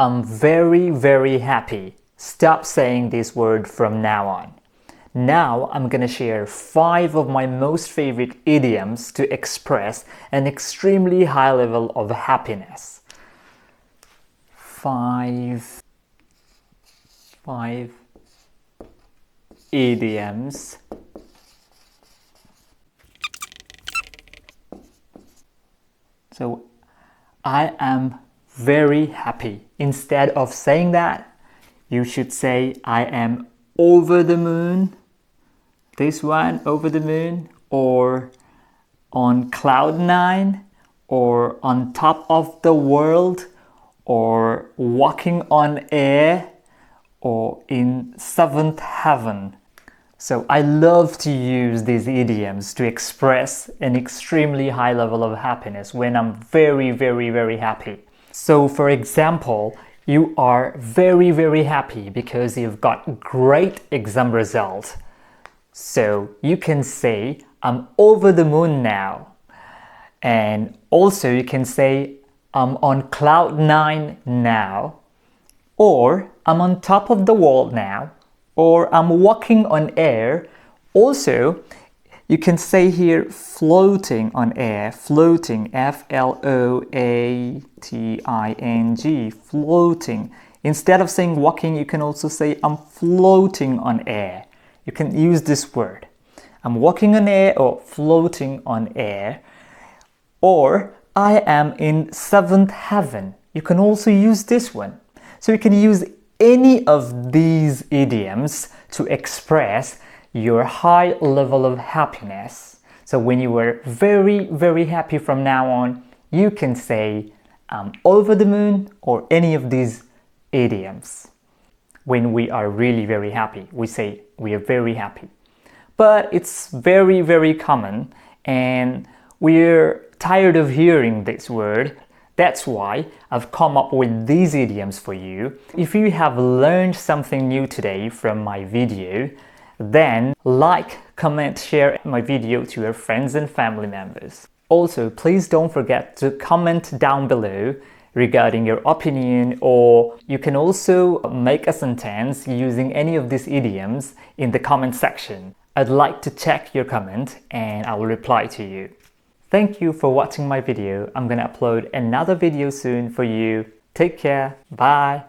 I'm very, very happy. Stop saying this word from now on. Now I'm gonna share 5 of my most favorite idioms to express an extremely high level of happiness. 5 idioms. So I am very happy. Instead of saying that, you should say I am over the moon. This one, over the moon, or on cloud 9, or on top of the world, or walking on air, or in 7th heaven. So I love to use these idioms to express an extremely high level of happiness when I'm very, very, very happy. So for example, you are very, very happy because you've got great exam result. So you can say, I'm over the moon now. And also you can say, I'm on cloud 9 now. Or I'm on top of the world now. Or I'm walking on air. Also, you can say here floating on air, floating, F-L-O-A-T-I-N-G, floating. Instead of saying walking, you can also say I'm floating on air. You can use this word. I'm walking on air or floating on air. Or I am in 7th heaven. You can also use this one. So you can use any of these idioms to express your high level of happiness. So when you are very, very happy from now on, you can say I'm over the moon or any of these idioms. When we are really very happy, we say we are very happy. But it's very, very common and we're tired of hearing this word. That's why I've come up with these idioms for you. If you have learned something new today from my video, then like, comment, share my video to your friends and family members. Also, please don't forget to comment down below regarding your opinion, or you can also make a sentence using any of these idioms in the comment section. I'd like to check your comment and I will reply to you. Thank you for watching my video. I'm gonna upload another video soon for you. Take care. Bye.